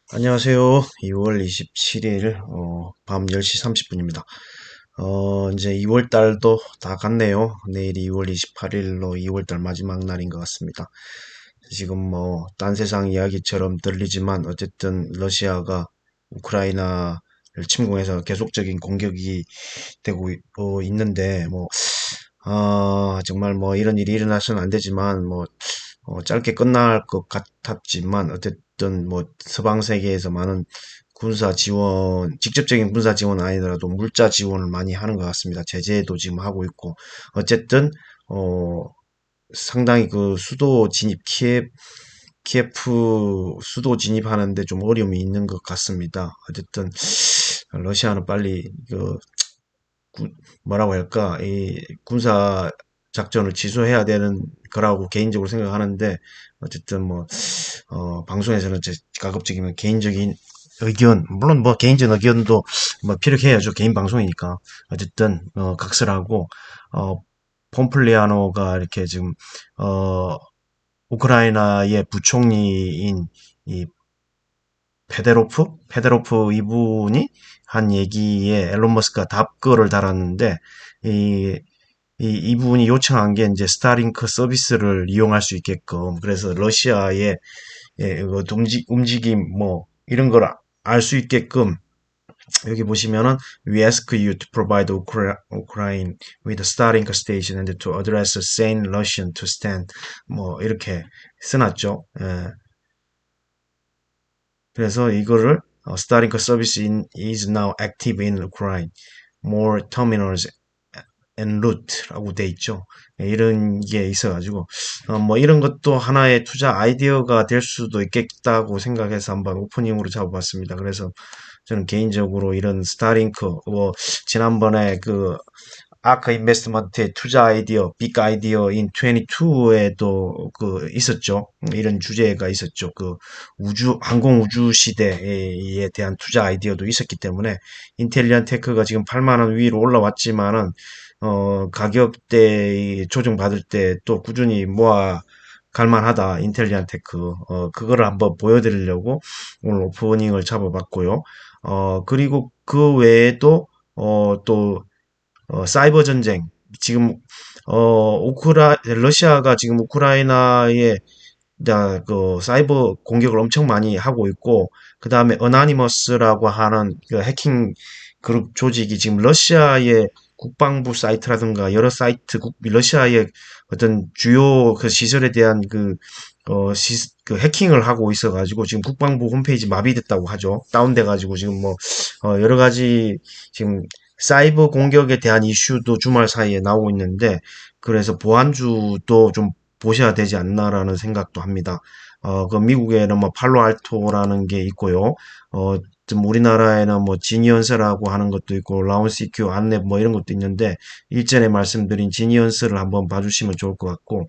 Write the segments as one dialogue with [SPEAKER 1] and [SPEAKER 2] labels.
[SPEAKER 1] 안녕하세요. 2월 27일 밤 10시 30분입니다. 이제 2월 달도 다 갔네요. 내일이 2월 28일로 2월 달 마지막 날인 것 같습니다. 지금 뭐 딴 세상 이야기처럼 들리지만 어쨌든 러시아가 우크라이나를 침공해서 계속적인 공격이 되고 있는데 정말 뭐 이런 일이 일어나서는 안 되지만 짧게 끝날 것 같았지만 어쨌든 뭐 서방 세계에서 많은 군사 지원, 직접적인 군사 지원은 아니더라도 물자 지원을 많이 하는 것 같습니다. 제재도 지금 하고 있고 어쨌든 어 상당히 그 수도 진입 키예프 수도 진입하는데 좀 어려움이 있는 것 같습니다. 어쨌든 러시아는 빨리 뭐라고 할까, 이 군사 작전을 취소해야 되는 거라고 개인적으로 생각하는데, 어쨌든 방송에서는 제 가급적이면 개인적인 의견, 물론 뭐 개인적인 의견도 뭐 필요해야죠. 개인 방송이니까. 어쨌든, 각설하고, 어, 폼플리아노가 이렇게 지금, 어, 우크라이나의 부총리인 이 페데로프 이분이 한 얘기에 앨런 머스크가 답글을 달았는데, 이, 이분이 요청한 게 이제 스타링크 서비스를 이용할 수 있게끔, 그래서 러시아의 그 움직임, 이런 걸 알 수 있게끔, 여기 보시면은, We ask you to provide Ukraine with a Starlink station and to address a sane Russian to stand. 이렇게 써놨죠. 예. 그래서 이거를 Starlink service is now active in Ukraine. More terminals en route라고 돼 있죠. 이런 게 있어가지고 이런 것도 하나의 투자 아이디어가 될 수도 있겠다고 생각해서 한번 오프닝으로 잡아봤습니다. 그래서 저는 개인적으로 이런 스타링크 지난번에 그 아크 인베스트먼트의 투자 아이디어, 빅 아이디어인 22에도 그 있었죠. 이런 주제가 있었죠. 그 항공 우주 시대에 대한 투자 아이디어도 있었기 때문에 인텔리안 테크가 지금 8만 원 위로 올라왔지만은 가격대 조정받을 때 또 꾸준히 모아 갈만하다. 인텔리안 테크. 그거를 한번 보여드리려고 오늘 오프닝을 잡아봤고요. 그리고 그 외에도 또 사이버 전쟁. 지금 러시아가 지금 우크라이나에 그 사이버 공격을 엄청 많이 하고 있고, 그 다음에 어나니머스라고 하는 그 해킹 그룹 조직이 지금 러시아의 국방부 사이트라든가 여러 사이트, 러시아의 어떤 주요 그 시설에 대한 그 해킹을 하고 있어가지고 지금 국방부 홈페이지 마비됐다고 하죠. 다운돼가지고 지금 여러 가지 지금 사이버 공격에 대한 이슈도 주말 사이에 나오고 있는데, 그래서 보안주도 좀 보셔야 되지 않나라는 생각도 합니다. 그 미국에는 뭐 팔로알토라는 게 있고요. 좀 우리나라에는 뭐 지니언스라고 하는 것도 있고 라운시큐, 안랩 이런 것도 있는데, 일전에 말씀드린 지니언스를 한번 봐주시면 좋을 것 같고,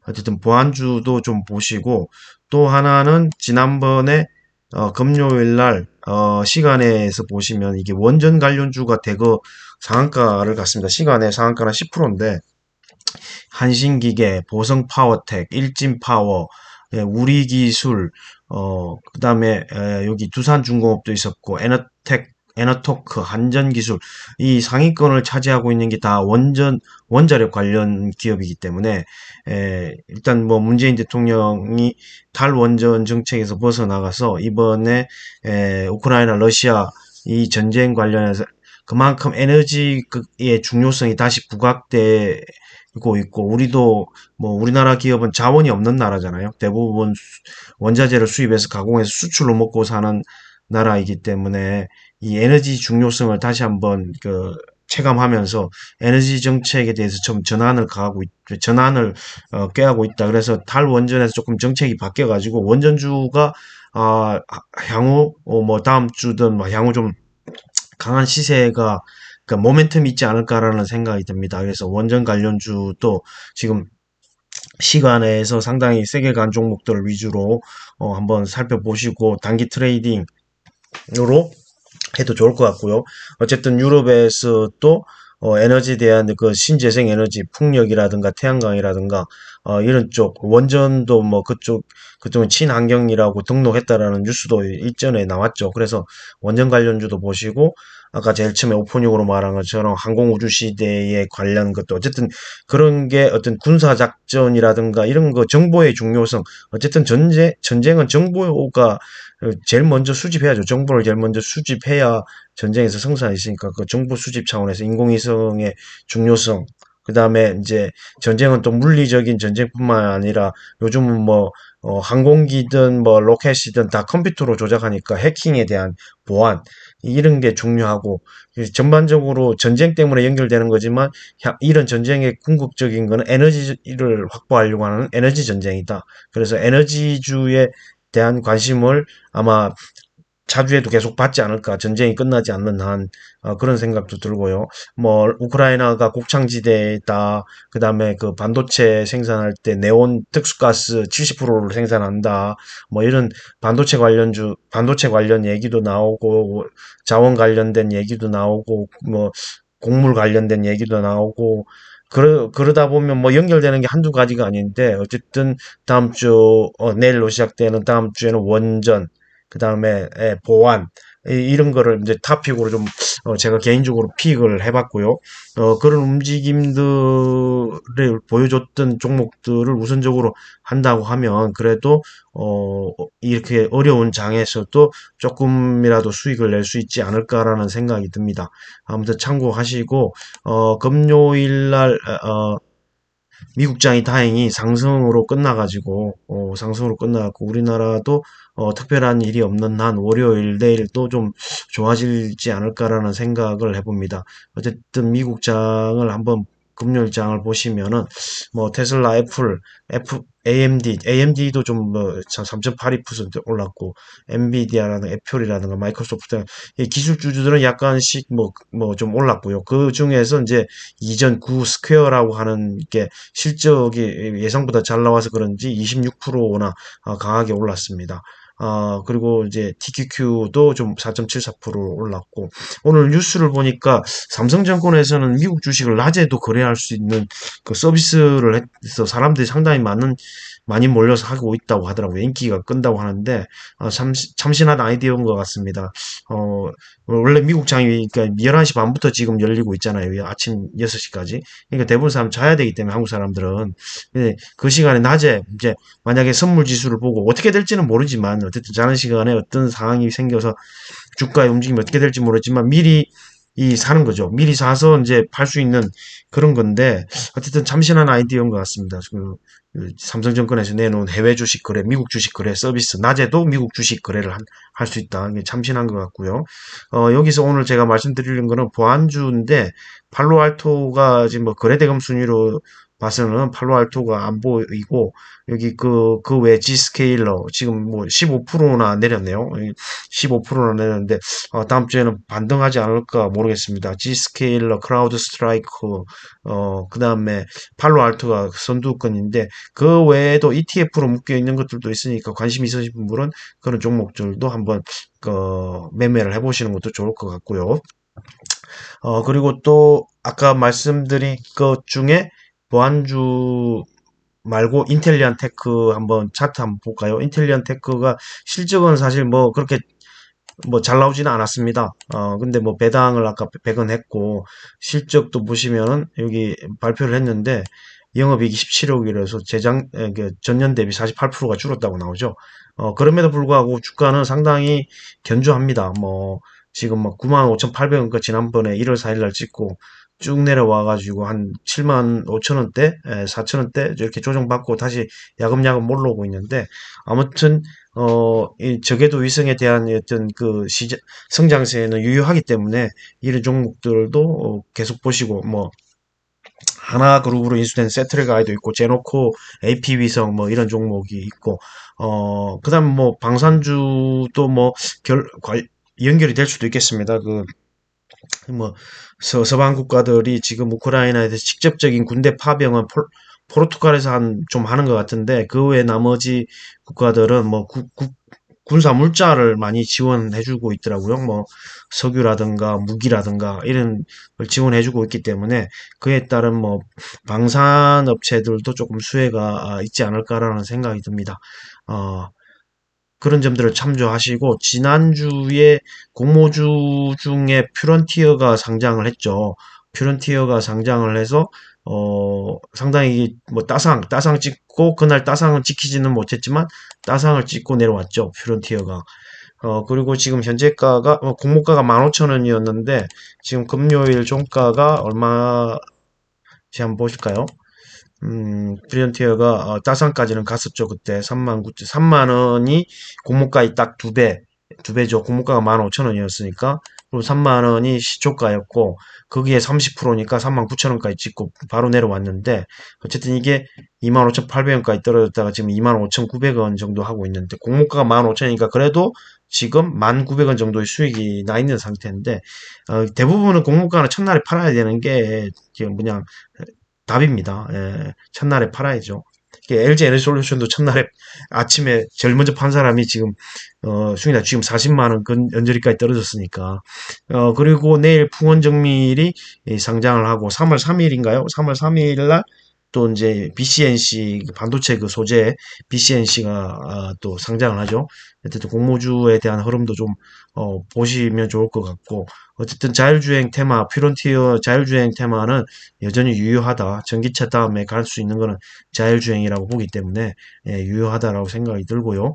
[SPEAKER 1] 어쨌든 보안주도 좀 보시고, 또 하나는 지난번에 금요일 날 시간에서 보시면 이게 원전 관련주가 대거 상한가를 갔습니다. 시간에 상한가는 10%인데 한신기계, 보성파워텍, 일진파워, 우리기술, 그다음에 여기 두산중공업도 있었고 에너토크, 한전기술, 이 상위권을 차지하고 있는 게 다 원자력 관련 기업이기 때문에 일단 뭐 문재인 대통령이 탈원전 정책에서 벗어나가서 이번에 우크라이나, 러시아 이 전쟁 관련해서 그만큼 에너지의 중요성이 다시 부각되고 있고, 우리도 뭐 우리나라 기업은 자원이 없는 나라잖아요. 대부분 원자재를 수입해서 가공해서 수출로 먹고 사는 나라이기 때문에 이 에너지 중요성을 다시 한번 체감하면서 에너지 정책에 대해서 좀 전환을 꾀하고 있다. 그래서 탈원전에서 조금 정책이 바뀌어가지고 원전주가 향후 뭐 다음 주든 뭐 향후 좀 강한 시세가 모멘텀이 있지 않을까라는 생각이 듭니다. 그래서 원전 관련주도 지금 시간에서 상당히 세게 간 종목들을 위주로 한번 살펴보시고 단기 트레이딩으로 해도 좋을 것 같고요. 어쨌든 유럽에서 또 에너지에 대한 그 신재생 에너지, 풍력이라든가 태양광이라든가 이런 쪽 원전도 뭐 그쪽은 친환경이라고 등록했다라는 뉴스도 일전에 나왔죠. 그래서 원전 관련주도 보시고 아까 제일 처음에 오프닝으로 말한 것처럼 항공우주 시대에 관련 것도 어쨌든 그런 게 어떤 군사작전이라든가 이런 거 정보의 중요성 어쨌든 전쟁은 정보가 제일 먼저 수집해야죠. 정보를 제일 먼저 수집해야 전쟁에서 성사가 있으니까 그 정보 수집 차원에서 인공위성의 중요성 그 다음에 이제 전쟁은 또 물리적인 전쟁뿐만 아니라 요즘은 뭐 항공기든 뭐 로켓이든 다 컴퓨터로 조작하니까 해킹에 대한 보안 이런 게 중요하고 전반적으로 전쟁 때문에 연결되는 거지만 이런 전쟁의 궁극적인 거는 에너지를 확보하려고 하는 에너지 전쟁이다. 그래서 에너지주에 대한 관심을 아마 차주에도 계속 받지 않을까. 전쟁이 끝나지 않는 한 그런 생각도 들고요. 뭐 우크라이나가 곡창지대다. 그다음에 그 반도체 생산할 때 네온 특수가스 70%를 생산한다. 뭐 이런 반도체 관련 얘기도 나오고 자원 관련된 얘기도 나오고 뭐 곡물 관련된 얘기도 나오고 그러다 보면 뭐 연결되는 게 한두 가지가 아닌데 어쨌든 내일로 시작되는 다음 주에는 원전 그 다음에 보안 이런 거를 이제 타픽으로 좀 제가 개인적으로 픽을 해봤고요. 그런 움직임들을 보여줬던 종목들을 우선적으로 한다고 하면 그래도 이렇게 어려운 장에서도 조금이라도 수익을 낼 수 있지 않을까라는 생각이 듭니다. 아무튼 참고하시고 금요일 날 미국장이 다행히 상승으로 끝나가고 우리나라도 특별한 일이 없는 한 월요일 내일도 좀 좋아지지 않을까라는 생각을 해봅니다. 어쨌든 미국장을 한번 금요일장을 보시면은 뭐 테슬라, AMD도 좀 뭐 3.82% 올랐고 엔비디아라든가 애플이라든가 마이크로소프트 이 기술주들은 약간씩 뭐 좀 올랐고요. 그 중에서 이제 이전 구 스퀘어라고 하는 게 실적이 예상보다 잘 나와서 그런지 26%나 강하게 올랐습니다. 그리고 이제 TQQ도 좀 4.74% 올랐고, 오늘 뉴스를 보니까 삼성증권에서는 미국 주식을 낮에도 거래할 수 있는 그 서비스를 해서 사람들이 상당히 많이 몰려서 하고 있다고 하더라고요. 인기가 끈다고 하는데, 참신한 아이디어인 것 같습니다. 원래 미국장이 그러니까 11시 반부터 지금 열리고 있잖아요. 아침 6시까지. 그러니까 대부분 사람 자야 되기 때문에 한국 사람들은. 근데 그 시간에 낮에 이제 만약에 선물 지수를 보고 어떻게 될지는 모르지만 어쨌든 자는 시간에 어떤 상황이 생겨서 주가의 움직임이 어떻게 될지 모르지만 미리 사는 거죠. 미리 사서 이제 팔 수 있는 그런 건데 어쨌든 참신한 아이디어인 것 같습니다. 그 삼성증권에서 내놓은 해외 주식 거래, 미국 주식 거래 서비스 낮에도 미국 주식 거래를 할 수 있다. 이게 참신한 것 같고요. 여기서 오늘 제가 말씀드리는 거는 보안주인데 팔로알토가 지금 뭐 거래대금 순위로 봐서는 팔로알토가 안 보이고 여기 그 외 G스케일러 지금 뭐 15%나 내렸네요. 15%나 내렸는데 다음 주에는 반등하지 않을까 모르겠습니다. G스케일러, 크라우드 스트라이크, 그다음에 팔로알토가 선두권인데 그 외에도 ETF로 묶여 있는 것들도 있으니까 관심 있으신 분들은 그런 종목들도 한번 매매를 해보시는 것도 좋을 것 같고요. 그리고 또 아까 말씀드린 것 중에 보안주 말고 인텔리안 테크 한번 차트 한번 볼까요? 인텔리안 테크가 실적은 사실 뭐 그렇게 뭐 잘 나오지는 않았습니다. 근데 뭐 배당을 아까 100원 했고 실적도 보시면은 여기 발표를 했는데 영업이익이 17억이라서 전년 대비 48%가 줄었다고 나오죠. 그럼에도 불구하고 주가는 상당히 견조합니다. 뭐 지금 막 95,800원까 지난번에 1월 4일 날 찍고 쭉 내려와가지고 한 75,000원대, 4,000원대 이렇게 조정받고 다시 야금야금 올라오고 있는데 아무튼 이 저궤도 위성에 대한 어떤 그 성장세는 유효하기 때문에 이런 종목들도 계속 보시고 뭐 하나그룹으로 인수된 세트랙 아이도 있고 제노코 AP 위성 뭐 이런 종목이 있고 그다음 뭐 방산주도 뭐 연결이 될 수도 있겠습니다. 뭐 서방 국가들이 지금 우크라이나에 대해서 직접적인 군대 파병은 포르투갈에서 좀 하는 것 같은데 그 외 나머지 국가들은 뭐 군사 물자를 많이 지원해주고 있더라고요. 뭐 석유라든가 무기라든가 이런 걸 지원해주고 있기 때문에 그에 따른 뭐 방산 업체들도 조금 수혜가 있지 않을까라는 생각이 듭니다. 어, 그런 점들을 참조하시고 지난주에 공모주 중에 퓨런티어가 상장을 했죠. 퓨런티어가 상장을 해서 상당히 뭐 따상 찍고 그날 따상은 지키지는 못했지만 따상을 찍고 내려왔죠. 퓨런티어가. 그리고 지금 현재가가 공모가가 15,000원이었는데 지금 금요일 종가가 얼마지 한번 보실까요? 브리언티어가 따상까지는 갔었죠. 그때 3만 원이 공모가의 딱 두 배죠. 공모가가 15,000원이었으니까 그리고 3만 원이 시초가였고 거기에 30%니까 39,000원까지 찍고 바로 내려왔는데 어쨌든 이게 25,800원까지 떨어졌다가 지금 25,900원 정도 하고 있는데 공모가가 15,000원이니까 그래도 지금 1,900원 정도의 수익이 나 있는 상태인데 대부분은 공모가는 첫날에 팔아야 되는 게 지금 그냥 답입니다. 예, 첫날에 팔아야죠. LG 에너지솔루션도 첫날에 아침에 제일 먼저 판 사람이 지금 수익이 지금 40만 원 언저리까지 떨어졌으니까 그리고 내일 풍원정밀이 상장을 하고 3월 3일인가요? 3월 3일 날 또 이제 BCNC 반도체 그 소재 BCNC가 또 상장을 하죠. 어쨌든 공모주에 대한 흐름도 좀 보시면 좋을 것 같고 어쨌든 자율주행 테마 퓨런티어 자율주행 테마는 여전히 유효하다. 전기차 다음에 갈 수 있는 거는 자율주행이라고 보기 때문에 유효하다라고 생각이 들고요.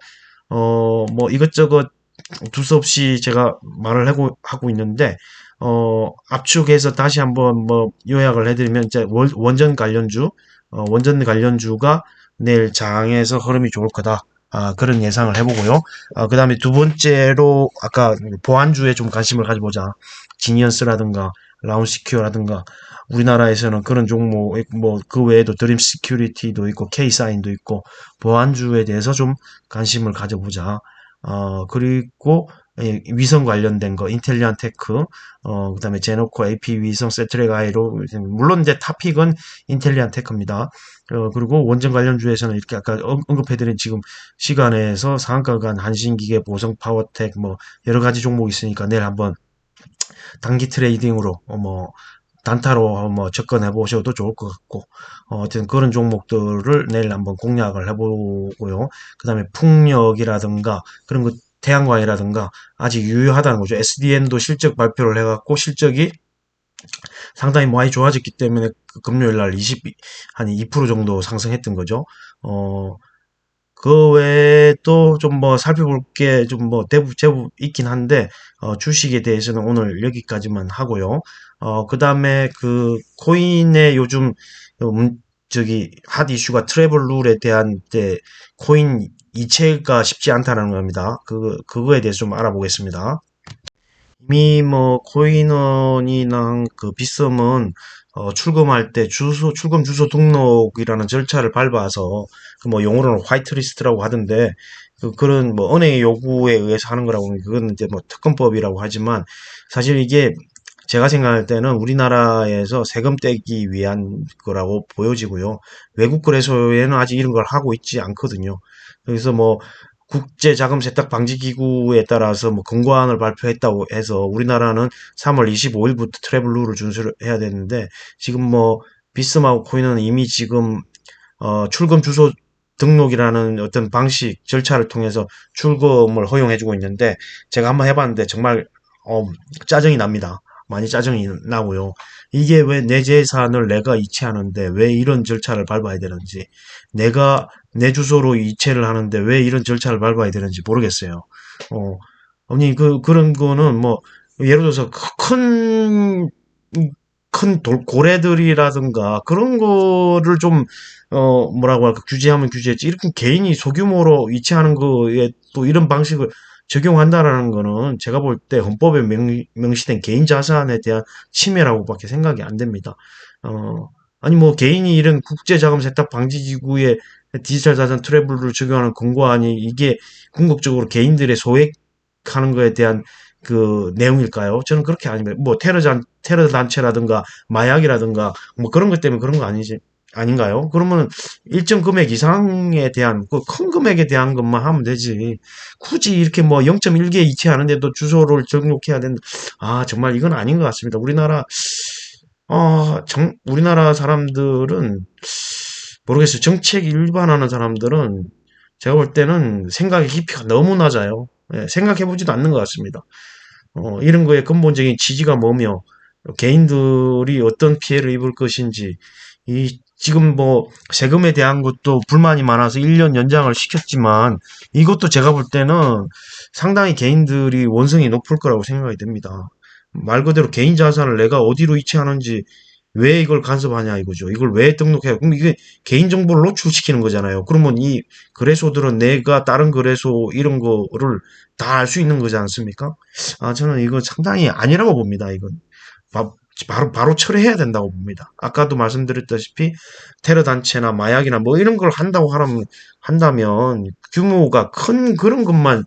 [SPEAKER 1] 뭐 이것저것 두서없이 제가 말을 하고 있는데 압축해서 다시 한번 뭐 요약을 해드리면 이제 원전 관련주 원전 관련주가 내일 장에서 흐름이 좋을 거다. 그런 예상을 해보고요. 그 다음에 두 번째로 아까 보안주에 좀 관심을 가져보자. 지니언스라든가 라운시큐어라든가 우리나라에서는 그런 종목 뭐 그 외에도 드림 시큐리티도 있고 K사인도 있고 보안주에 대해서 좀 관심을 가져보자. 그리고 위성 관련된 거, 인텔리안 테크, 그다음에 제노코 AP 위성 세트랙 아이로, 물론 이제 탑픽은 인텔리안 테크입니다. 그리고 원전 관련주에서는 이렇게 아까 언급해드린 지금 시간에서 상한가 간 한신기계, 보성 파워텍, 뭐 여러 가지 종목이 있으니까 내일 한번 단기 트레이딩으로 뭐 단타로 뭐 접근해 보셔도 좋을 것 같고 어쨌든 그런 종목들을 내일 한번 공략을 해보고요. 그 다음에 풍력이라든가 그런 거 태양광이라든가 아직 유효하다는 거죠. SDN도 실적 발표를 해갖고 실적이 상당히 많이 좋아졌기 때문에 그 금요일 날 한 2% 정도 상승했던 거죠. 그 외에 또 좀 뭐 살펴볼 게 좀 뭐 제법 있긴 한데 주식에 대해서는 오늘 여기까지만 하고요. 그 다음에 그 코인의 요즘 저기 핫 이슈가 트래블 룰에 대한 코인 이체가 쉽지 않다는 겁니다. 그거에 대해서 좀 알아보겠습니다. 이미 뭐 코인원이나 그 빗썸은 출금할 때 출금 주소 등록이라는 절차를 밟아서 그뭐 용어로는 화이트리스트라고 하던데 그런 뭐 은행의 요구에 의해서 하는 거라고 하면 그건 이제 뭐 특검법이라고 하지만 사실 이게 제가 생각할 때는 우리나라에서 세금 떼기 위한 거라고 보여지고요. 외국 거래소에는 아직 이런 걸 하고 있지 않거든요. 그래서 뭐 국제 자금 세탁 방지 기구에 따라서 뭐 금고안을 발표했다고 해서 우리나라는 3월 25일부터 트래블 룰을 준수를 해야 되는데 지금 뭐 비스마고 코인은 이미 지금 출금 주소 등록이라는 어떤 방식 절차를 통해서 출금을 허용해주고 있는데 제가 한번 해봤는데 정말 짜증이 납니다. 많이 짜증이 나고요. 이게 왜 내 재산을 내가 이체하는데 왜 이런 절차를 밟아야 되는지 내가 내 주소로 이체를 하는데 왜 이런 절차를 밟아야 되는지 모르겠어요. 어, 아니 그런 거는 뭐 예를 들어서 큰 고래들이라든가 그런 거를 좀 뭐라고 할까 규제하면 규제했지 이렇게 개인이 소규모로 이체하는 거에 또 이런 방식을 적용한다라는 거는 제가 볼 때 헌법에 명시된 개인 자산에 대한 침해라고밖에 생각이 안 됩니다. 아니 뭐 개인이 이런 국제자금 세탁 방지 기구에 디지털 자산 트래블을 적용하는 권고안이 이게 궁극적으로 개인들의 소액하는 거에 대한 그 내용일까요? 저는 그렇게 아닙니다. 뭐 테러 단체라든가 마약이라든가 뭐 그런 것 때문에 그런 거 아니지 아닌가요? 그러면 일정 금액 이상에 대한 그 큰 금액에 대한 것만 하면 되지. 굳이 이렇게 뭐 0.1개 이체하는데도 주소를 등록해야 된다. 아, 정말 이건 아닌 것 같습니다. 우리나라 사람들은 모르겠어요. 정책 일반하는 사람들은 제가 볼 때는 생각의 깊이가 너무 낮아요. 예, 생각해보지도 않는 것 같습니다. 이런 거에 근본적인 지지가 뭐며, 개인들이 어떤 피해를 입을 것인지, 지금 뭐, 세금에 대한 것도 불만이 많아서 1년 연장을 시켰지만, 이것도 제가 볼 때는 상당히 개인들이 원성이 높을 거라고 생각이 됩니다. 말 그대로 개인 자산을 내가 어디로 이체하는지, 왜 이걸 간섭하냐 이거죠. 이걸 왜 등록해요? 그럼 이게 개인정보를 노출시키는 거잖아요. 그러면 이 거래소들은 내가 다른 거래소 이런 거를 다 알 수 있는 거지 않습니까? 아, 저는 이거 상당히 아니라고 봅니다. 이건. 바, 바로 철회해야 된다고 봅니다. 아까도 말씀드렸다시피 테러 단체나 마약이나 뭐 이런 걸 한다면 규모가 큰 그런 것만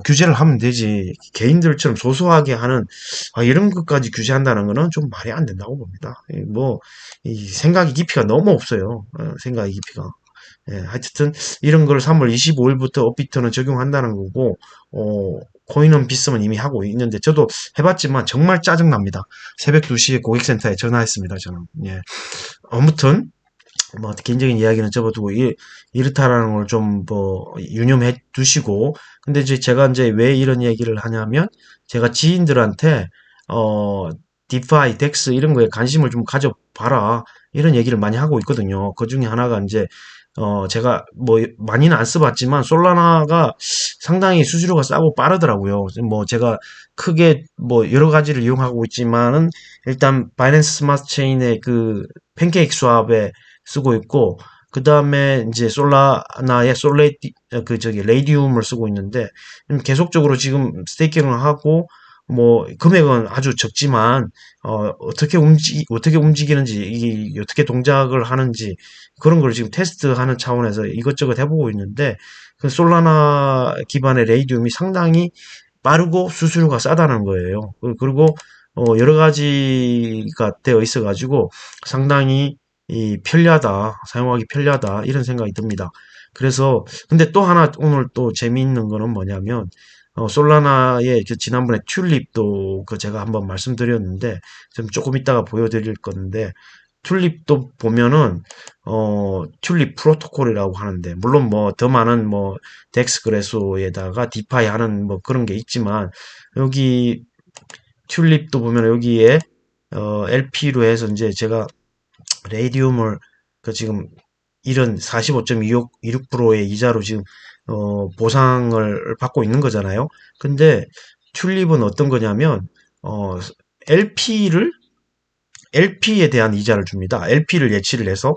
[SPEAKER 1] 규제를 하면 되지. 개인들처럼 소소하게 하는 이런 것까지 규제한다는 거는 좀 말이 안 된다고 봅니다. 이 생각의 깊이가 너무 없어요. 생각의 깊이가. 예, 하여튼 이런 걸 3월 25일부터 업비트는 적용한다는 거고 코인은 비스은 이미 하고 있는데 저도 해봤지만 정말 짜증납니다. 새벽 2시에 고객센터에 전화했습니다. 저는. 예. 아무튼 뭐 개인적인 이야기는 접어두고 이렇다라는 걸 좀 뭐 유념해 두시고 근데 이제 제가 이제 왜 이런 얘기를 하냐면 제가 지인들한테 디파이, 덱스 이런 거에 관심을 좀 가져봐라 이런 얘기를 많이 하고 있거든요. 그 중에 하나가 이제 제가 뭐 많이는 안 써봤지만 솔라나가 상당히 수수료가 싸고 빠르더라고요. 뭐 제가 크게 뭐 여러 가지를 이용하고 있지만은 일단 바이낸스 스마트 체인의 그 팬케이크 스왑에 쓰고 있고 그 다음에 이제 솔라나의 레이디움을 쓰고 있는데 계속적으로 지금 스테이킹을 하고 뭐 금액은 아주 적지만 어떻게 움직이는지 이게 어떻게 동작을 하는지 그런 걸 지금 테스트하는 차원에서 이것저것 해보고 있는데 그 솔라나 기반의 레이디움이 상당히 빠르고 수수료가 싸다는 거예요. 그리고 여러 가지가 되어 있어 가지고 상당히 편리하다, 사용하기 편리하다 이런 생각이 듭니다. 그래서 근데 또 하나 오늘 또 재미있는 거는 뭐냐면 솔라나의 지난번에 튤립도 그 제가 한번 말씀드렸는데 좀 조금 이따가 보여드릴 건데 튤립도 보면은 튤립 프로토콜이라고 하는데 물론 뭐 더 많은 뭐 덱스 거래소에다가 디파이 하는 뭐 그런 게 있지만 여기 튤립도 보면 여기에 LP로 해서 이제 제가 레이디움을 그 지금 이런 45.26%의 이자로 지금 보상을 받고 있는 거잖아요. 근데 튤립은 어떤 거냐면 LP를 LP에 대한 이자를 줍니다. LP를 예치를 해서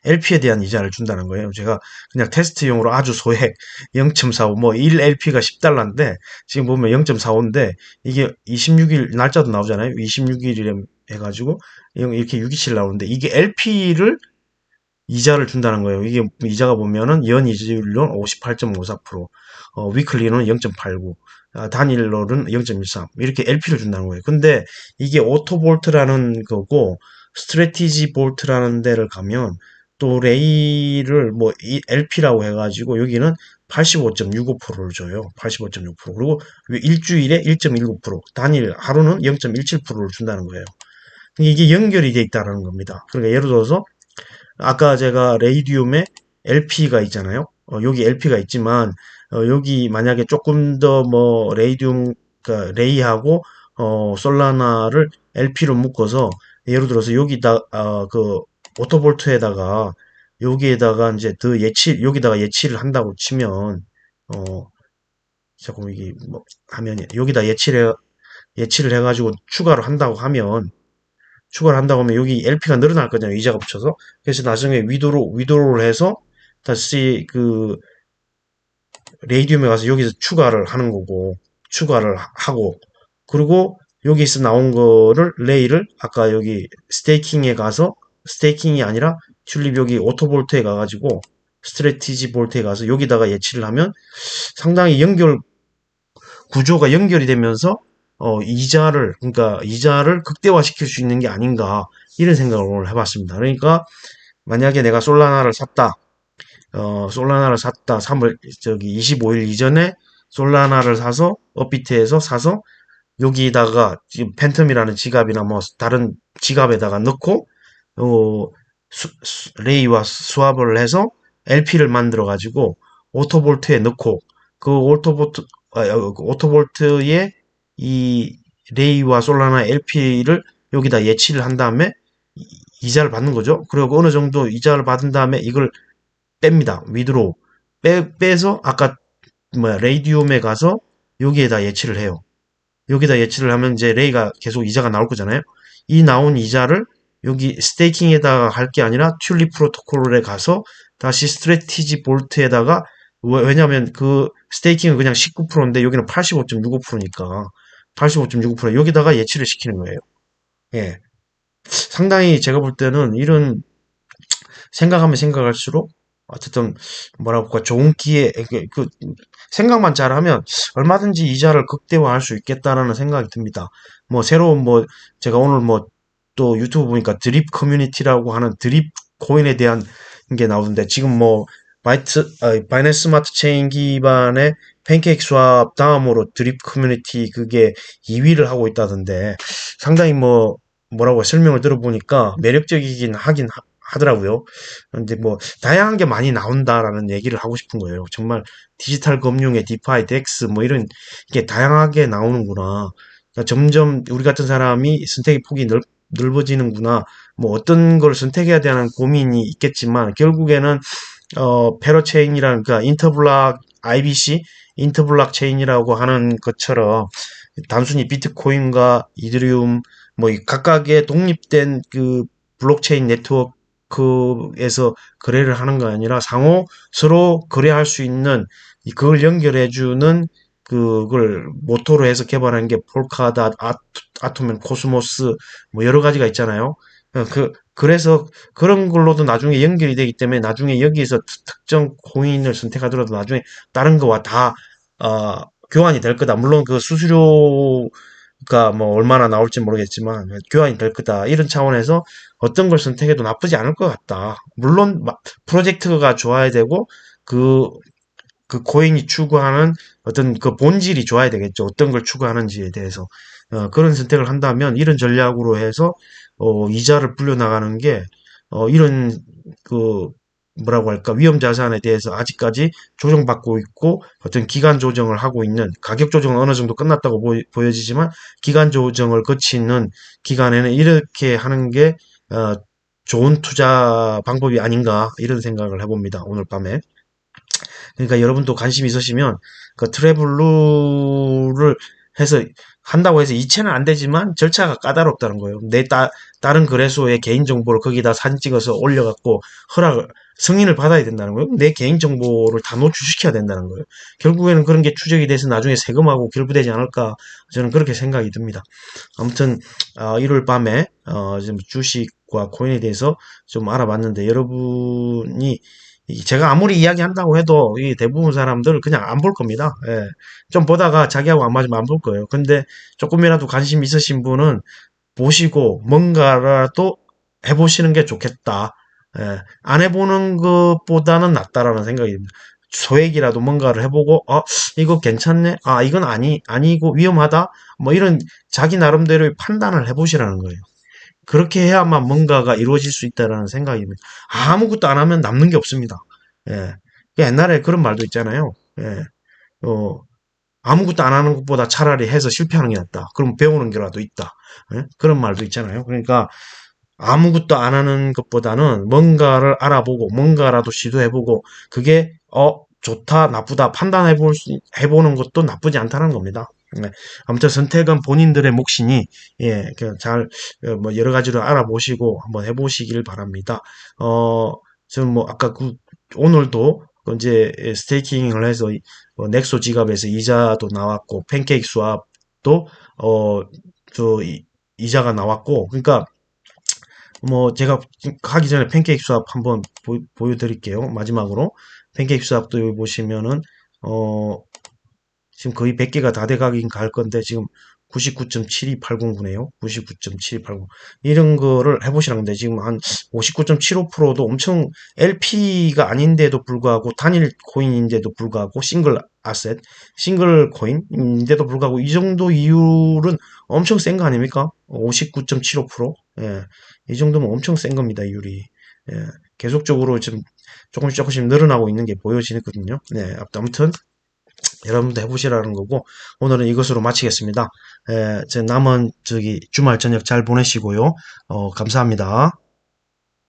[SPEAKER 1] LP에 대한 이자를 준다는 거예요. 제가 그냥 테스트용으로 아주 소액 0.45, 뭐 1LP가 10달러인데 지금 보면 0.45인데 이게 26일 날짜도 나오잖아요. 26일이래 해가지고 이렇게 627 나오는데 이게 LP를 이자를 준다는 거예요. 이게 이자가 보면은 연 이자율은 58.54%, 위클리는 0.89, 단일로는 0.13 이렇게 LP를 준다는 거예요. 근데 이게 오토볼트라는 거고 스트레티지 볼트라는 데를 가면 또 레이를 뭐 LP라고 해가지고 여기는 85.65%를 줘요. 85.6%. 그리고 일주일에 1.19%, 단일 하루는 0.17%를 준다는 거예요. 이게 연결이 돼 있다는 겁니다. 그러니까 예를 들어서 아까 제가 레이디움에 LP가 있잖아요. 여기 LP가 있지만 여기 만약에 조금 더 뭐 레이디움 그러니까 레이하고 솔라나를 LP로 묶어서 예를 들어서 여기다 그 오토볼트에다가 여기에다가 이제 더 여기다가 예치를 한다고 치면 자꾸 이게 뭐 하면 여기다 예치를 해가지고 추가를 한다고 하면 여기 LP가 늘어날 거잖아요. 이자가 붙여서. 그래서 나중에 위도를 해서 다시 그 레이디움에 가서 여기서 추가를 하고, 그리고 여기서 나온 거를, 레이를 아까 여기 스테이킹에 가서, 스테이킹이 아니라 튤립 여기 오토볼트에 가가지고, 스트레티지 볼트에 가서 여기다가 예치를 하면 상당히 구조가 연결이 되면서 그러니까 이자를 극대화시킬 수 있는 게 아닌가, 이런 생각을 오늘 해봤습니다. 그러니까, 만약에 내가 솔라나를 샀다. 25일 이전에 솔라나를 사서, 업비트에서 사서, 여기다가 지금 팬텀이라는 지갑이나 뭐 다른 지갑에다가 넣고 레이와 수합을 해서 LP를 만들어 가지고 오토볼트에 넣고 그 오토볼트에 이 레이와 솔라나 LP를 여기다 예치를 한 다음에 이자를 받는 거죠. 그리고 어느 정도 이자를 받은 다음에 이걸 뺍니다. 위드로 빼서 아까 뭐야 레이디움에 가서 여기에다 예치를 해요. 여기다 예치를 하면 이제 레이가 계속 이자가 나올 거잖아요. 이 나온 이자를 여기 스테이킹에다가 할 게 아니라 튤립 프로토콜에 가서 다시 스트래티지 볼트에다가, 왜냐면 그 스테이킹은 그냥 19%인데 여기는 85.65%니까 85.65% 여기다가 예치를 시키는 거예요. 예. 상당히 제가 볼 때는 이런 생각하면 생각할수록 어쨌든 뭐라고 할까 좋은 기회, 생각만 잘하면 얼마든지 이자를 극대화할 수 있겠다라는 생각이 듭니다. 뭐 새로운 뭐 제가 오늘 뭐 또 유튜브 보니까 드립 커뮤니티라고 하는 드립 코인에 대한 게 나오는데, 지금 뭐 바이낸스 스마트 체인 기반의 팬케이크 스왑 다음으로 드립 커뮤니티 그게 2위를 하고 있다던데, 상당히 뭐라고 설명을 들어보니까 매력적이긴 하더라고요. 근데 뭐 다양한 게 많이 나온다라는 얘기를 하고 싶은 거예요. 정말 디지털 금융의 디파이, 덱스 뭐 이런 게 다양하게 나오는구나. 그러니까 점점 우리 같은 사람이 선택의 폭이 넓어지는구나. 뭐 어떤 걸 선택해야 되는 고민이 있겠지만 결국에는 페러체인이라는, 그러니까 인터블락 IBC 인터블락 체인이라고 하는 것처럼 단순히 비트코인과 이더리움 뭐 각각의 독립된 그 블록체인 네트워크에서 거래를 하는 거 아니라 상호 서로 거래할 수 있는, 그걸 연결해주는, 그걸 모토로 해서 개발한 게 폴카닷, 아토면, 코스모스 뭐 여러 가지가 있잖아요. 그래서 그런 걸로도 나중에 연결이 되기 때문에 나중에 여기에서 특정 코인을 선택하더라도 나중에 다른 거와 다 교환이 될 거다. 물론 그 수수료가 뭐 얼마나 나올지 모르겠지만 교환이 될 거다. 이런 차원에서 어떤 걸 선택해도 나쁘지 않을 것 같다. 물론 프로젝트가 좋아야 되고 그 코인이 추구하는 어떤 그 본질이 좋아야 되겠죠. 어떤 걸 추구하는지에 대해서. 그런 선택을 한다면 이런 전략으로 해서 이자를 불려나가는 게 이런 그 뭐라고 할까 위험 자산에 대해서 아직까지 조정받고 있고 어떤 기간 조정을 하고 있는, 가격 조정은 어느 정도 끝났다고 보여지지만 기간 조정을 거치는 기간에는 이렇게 하는 게 좋은 투자 방법이 아닌가, 이런 생각을 해봅니다. 오늘 밤에. 그러니까 여러분도 관심 있으시면 그 트래블루를 해서 한다고 해서 이체는 안 되지만 절차가 까다롭다는 거예요. 다른 거래소의 개인 정보를 거기다 사진 찍어서 올려갖고 승인을 받아야 된다는 거예요. 내 개인 정보를 다 노출시켜야 된다는 거예요. 결국에는 그런 게 추적이 돼서 나중에 세금하고 결부되지 않을까, 저는 그렇게 생각이 듭니다. 아무튼 일요일 밤에 좀 주식과 코인에 대해서 좀 알아봤는데, 여러분이 제가 아무리 이야기한다고 해도 이 대부분 사람들 그냥 안 볼 겁니다. 예. 좀 보다가 자기하고 안 맞으면 안 볼 거예요. 근데 조금이라도 관심 있으신 분은 보시고 뭔가라도 해보시는 게 좋겠다. 예. 안 해보는 것보다는 낫다라는 생각이 듭니다. 소액이라도 뭔가를 해보고, 이거 괜찮네? 이건 아니고 위험하다? 뭐 이런 자기 나름대로의 판단을 해보시라는 거예요. 그렇게 해야만 뭔가가 이루어질 수 있다라는 생각입니다. 아무것도 안 하면 남는 게 없습니다. 예. 그 옛날에 그런 말도 있잖아요. 예. 어, 아무것도 안 하는 것보다 차라리 해서 실패하는 게 낫다. 그럼 배우는 게라도 있다. 예? 그런 말도 있잖아요. 그러니까 아무것도 안 하는 것보다는 뭔가를 알아보고 뭔가라도 시도해보고 그게 좋다 나쁘다 해보는 것도 나쁘지 않다는 겁니다. 네. 아무튼 선택은 본인들의 몫이니 뭐 여러 가지로 알아보시고 한번 해보시길 바랍니다. 저는 뭐 아까 오늘도 이제 스테이킹을 해서 넥소 지갑에서 이자도 나왔고 팬케이크 스왑도 이자가 나왔고, 그러니까 뭐 제가 하기 전에 팬케이크 수압 한번 보여드릴게요. 마지막으로 팬케이크 수압도 여기 보시면은 지금 거의 100개가 다 돼가긴 갈 건데 지금 99.72809네요. 99.7280. 이런 거를 해보시라는데, 지금 한 59.75%도 엄청 LP가 아닌데도 불구하고, 단일 코인인데도 불구하고, 싱글 아셋, 싱글 코인인데도 불구하고, 이 정도 이율은 엄청 센 거 아닙니까? 59.75%? 예. 이 정도면 엄청 센 겁니다, 이율이. 예. 계속적으로 지금 조금씩 늘어나고 있는 게 보여지거든요. 네. 아무튼, 여러분도 해보시라는 거고, 오늘은 이것으로 마치겠습니다. 제 남은 주말 저녁 잘 보내시고요. 감사합니다.